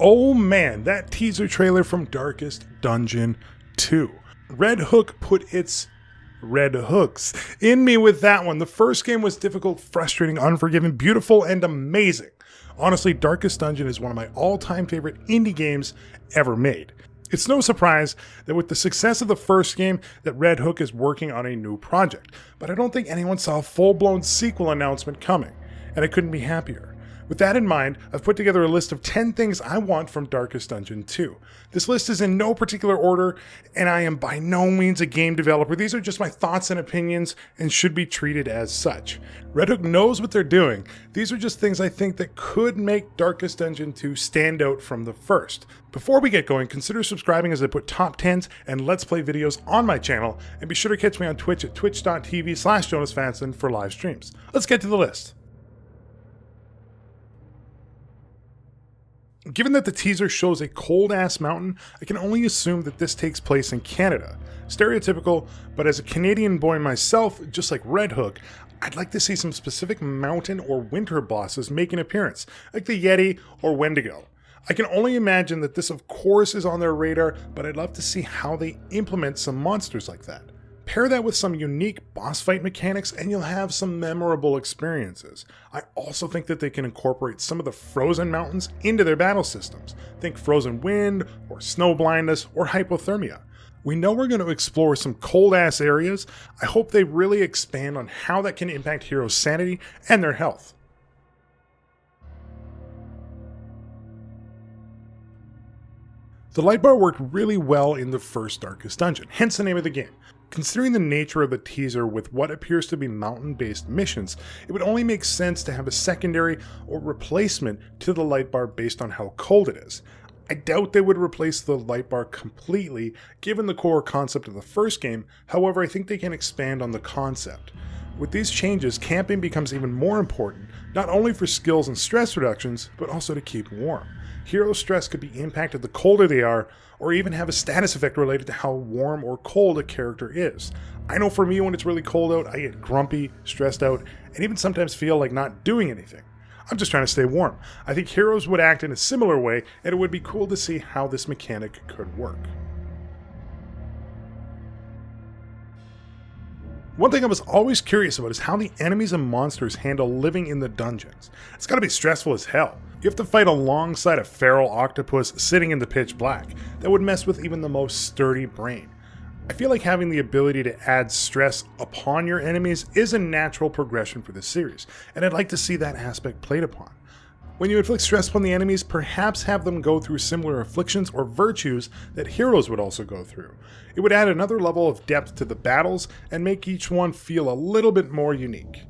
Oh man, that teaser trailer from Darkest Dungeon 2. Red Hook put its red hooks in me with that one. The first game was difficult, frustrating, unforgiving, beautiful, and amazing. Honestly, Darkest Dungeon is one of my all-time favorite indie games ever made. It's no surprise that with the success of the first game that Red Hook is working on a new project, but I don't think anyone saw a full-blown sequel announcement coming, and I couldn't be happier. With that in mind, I've put together a list of 10 things I want from Darkest Dungeon 2. This list is in no particular order, and I am by no means a game developer. These are just my thoughts and opinions and should be treated as such. Red Hook knows what they're doing. These are just things I think that could make Darkest Dungeon 2 stand out from the first. Before we get going, consider subscribing as I put top 10s and Let's Play videos on my channel, and be sure to catch me on Twitch at twitch.tv/Jonusfatson for live streams. Let's get to the list. Given that the teaser shows a cold-ass mountain, I can only assume that this takes place in Canada. Stereotypical, but as a Canadian boy myself, just like Red Hook, I'd like to see some specific mountain or winter bosses make an appearance, like the Yeti or Wendigo. I can only imagine that this of course is on their radar, but I'd love to see how they implement some monsters like that. Pair that with some unique boss fight mechanics and you'll have some memorable experiences. I also think that they can incorporate some of the frozen mountains into their battle systems. Think frozen wind, or snow blindness, or hypothermia. We know we're going to explore some cold-ass areas. I hope they really expand on how that can impact heroes' sanity and their health. The light bar worked really well in the first Darkest Dungeon, hence the name of the game. Considering the nature of the teaser with what appears to be mountain-based missions, it would only make sense to have a secondary or replacement to the light bar based on how cold it is. I doubt they would replace the light bar completely, given the core concept of the first game, however I think they can expand on the concept. With these changes, camping becomes even more important, not only for skills and stress reductions, but also to keep warm. Hero stress could be impacted the colder they are, or even have a status effect related to how warm or cold a character is. I know for me, when it's really cold out, I get grumpy, stressed out, and even sometimes feel like not doing anything. I'm just trying to stay warm. I think heroes would act in a similar way, and it would be cool to see how this mechanic could work. One thing I was always curious about is how the enemies and monsters handle living in the dungeons. It's gotta be stressful as hell. You have to fight alongside a feral octopus sitting in the pitch black. That would mess with even the most sturdy brain. I feel like having the ability to add stress upon your enemies is a natural progression for this series, and I'd like to see that aspect played upon. When you inflict stress upon the enemies, perhaps have them go through similar afflictions or virtues that heroes would also go through. It would add another level of depth to the battles and make each one feel a little bit more unique.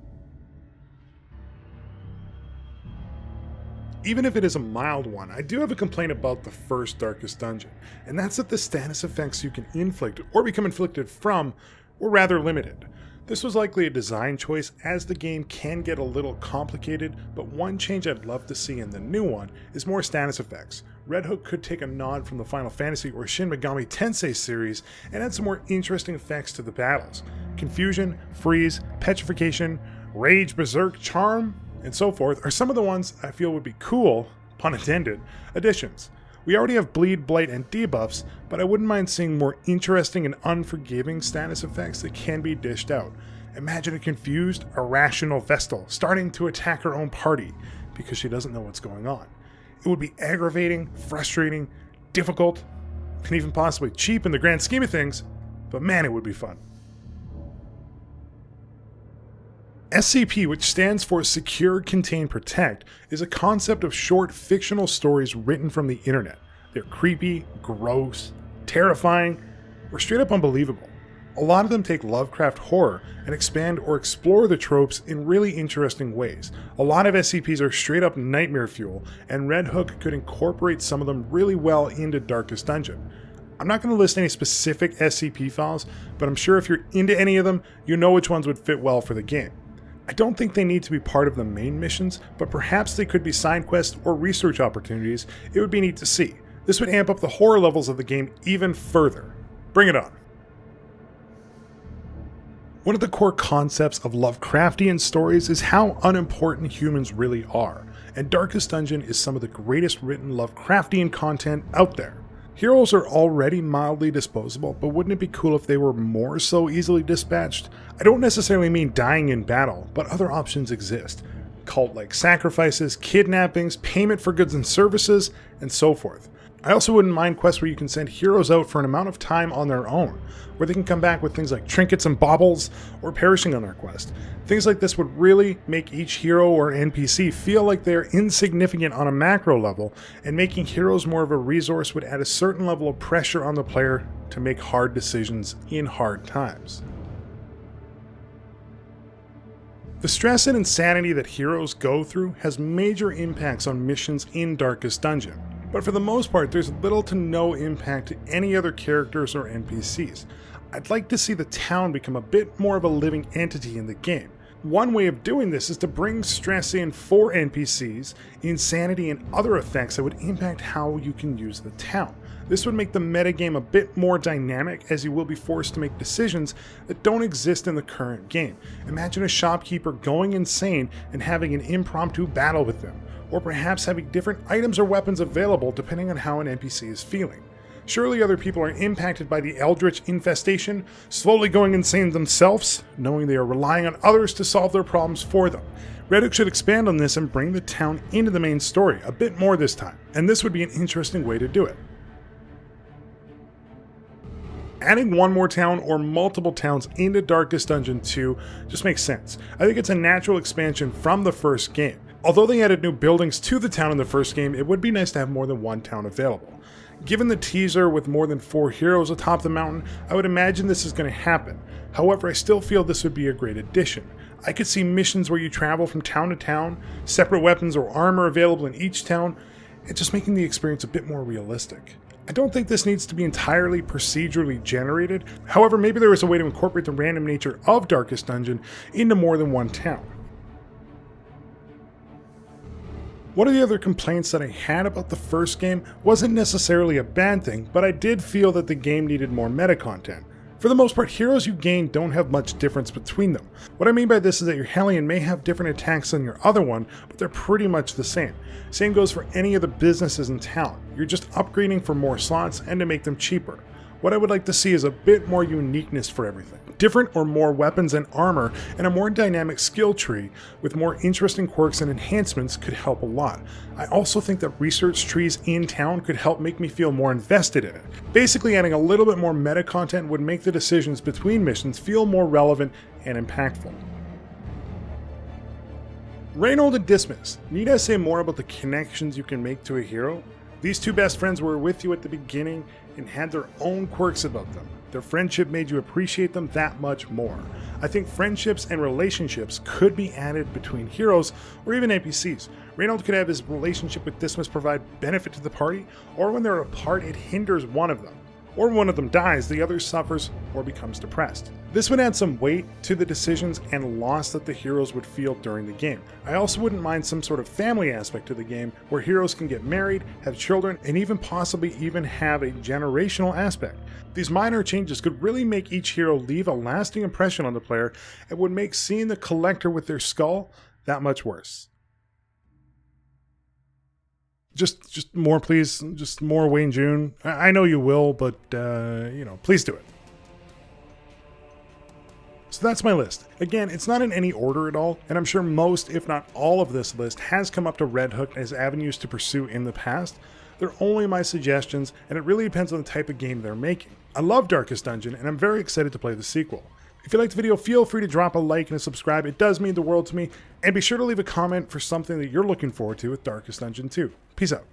Even if it is a mild one, I do have a complaint about the first Darkest Dungeon, and that's that the status effects you can inflict or become inflicted from were rather limited. This was likely a design choice, as the game can get a little complicated, but one change I'd love to see in the new one is more status effects. Red Hook could take a nod from the Final Fantasy or Shin Megami Tensei series and add some more interesting effects to the battles. Confusion, freeze, petrification, rage, berserk, charm, and so forth are some of the ones I feel would be cool, pun intended, additions. We already have bleed, blight, and debuffs, but I wouldn't mind seeing more interesting and unforgiving status effects that can be dished out. Imagine a confused, irrational Vestal starting to attack her own party because she doesn't know what's going on. It would be aggravating, frustrating, difficult, and even possibly cheap in the grand scheme of things, but man, it would be fun. SCP, which stands for Secure, Contain, Protect, is a concept of short fictional stories written from the internet. They're creepy, gross, terrifying, or straight up unbelievable. A lot of them take Lovecraft horror and expand or explore the tropes in really interesting ways. A lot of SCPs are straight up nightmare fuel, and Red Hook could incorporate some of them really well into Darkest Dungeon. I'm not going to list any specific SCP files, but I'm sure if you're into any of them, you know which ones would fit well for the game. I don't think they need to be part of the main missions, but perhaps they could be side quests or research opportunities. It would be neat to see. This would amp up the horror levels of the game even further. Bring it on. One of the core concepts of Lovecraftian stories is how unimportant humans really are. and Darkest Dungeon is some of the greatest written Lovecraftian content out there. Heroes are already mildly disposable, but wouldn't it be cool if they were more so easily dispatched? I don't necessarily mean dying in battle, but other options exist. Cult-like sacrifices, kidnappings, payment for goods and services, and so forth. I also wouldn't mind quests where you can send heroes out for an amount of time on their own, where they can come back with things like trinkets and baubles, or perishing on their quest. Things like this would really make each hero or NPC feel like they're insignificant on a macro level, and making heroes more of a resource would add a certain level of pressure on the player to make hard decisions in hard times. The stress and insanity that heroes go through has major impacts on missions in Darkest Dungeon. But for the most part, there's little to no impact to any other characters or NPCs. I'd like to see the town become a bit more of a living entity in the game. One way of doing this is to bring stress in for NPCs, insanity, and other effects that would impact how you can use the town. This would make the metagame a bit more dynamic, as you will be forced to make decisions that don't exist in the current game. Imagine a shopkeeper going insane and having an impromptu battle with them, or perhaps having different items or weapons available depending on how an NPC is feeling. Surely other people are impacted by the eldritch infestation, slowly going insane themselves, knowing they are relying on others to solve their problems for them. Red Hook should expand on this and bring the town into the main story a bit more this time, and this would be an interesting way to do it. Adding one more town or multiple towns into Darkest Dungeon 2 just makes sense. I think it's a natural expansion from the first game. Although they added new buildings to the town in the first game, it would be nice to have more than one town available. Given the teaser with more than 4 heroes atop the mountain, I would imagine this is going to happen. However, I still feel this would be a great addition. I could see missions where you travel from town to town, separate weapons or armor available in each town, and just making the experience a bit more realistic. I don't think this needs to be entirely procedurally generated. However, maybe there is a way to incorporate the random nature of Darkest Dungeon into more than one town. One of the other complaints that I had about the first game wasn't necessarily a bad thing, but I did feel that the game needed more meta content. For the most part, heroes you gain don't have much difference between them. What I mean by this is that your Hellion may have different attacks than your other one, but they're pretty much the same. Same goes for any of the businesses in town. You're just upgrading for more slots and to make them cheaper. What I would like to see is a bit more uniqueness for everything. Different or more weapons and armor, and a more dynamic skill tree with more interesting quirks and enhancements could help a lot. I also think that research trees in town could help make me feel more invested in it. Basically, adding a little bit more meta content would make the decisions between missions feel more relevant and impactful. Reynold and Dismas, need I say more about the connections you can make to a hero? These two best friends were with you at the beginning and had their own quirks about them. Their friendship made you appreciate them that much more. I think friendships and relationships could be added between heroes or even NPCs. Reynold could have his relationship with Dismas provide benefit to the party, or when they're apart it hinders one of them. Or when one of them dies, the other suffers or becomes depressed. This would add some weight to the decisions and loss that the heroes would feel during the game. I also wouldn't mind some sort of family aspect to the game where heroes can get married, have children, and even possibly even have a generational aspect. These minor changes could really make each hero leave a lasting impression on the player and would make seeing the collector with their skull that much worse. Just more, please. Just more Wayne June. I know you will, but, please do it. So that's my list. Again, it's not in any order at all, and I'm sure most, if not all of this list has come up to Red Hook as avenues to pursue in the past. They're only my suggestions, and it really depends on the type of game they're making. I love Darkest Dungeon, and I'm very excited to play the sequel. If you liked the video, feel free to drop a like and a subscribe. It does mean the world to me. And be sure to leave a comment for something that you're looking forward to with Darkest Dungeon 2. Peace out.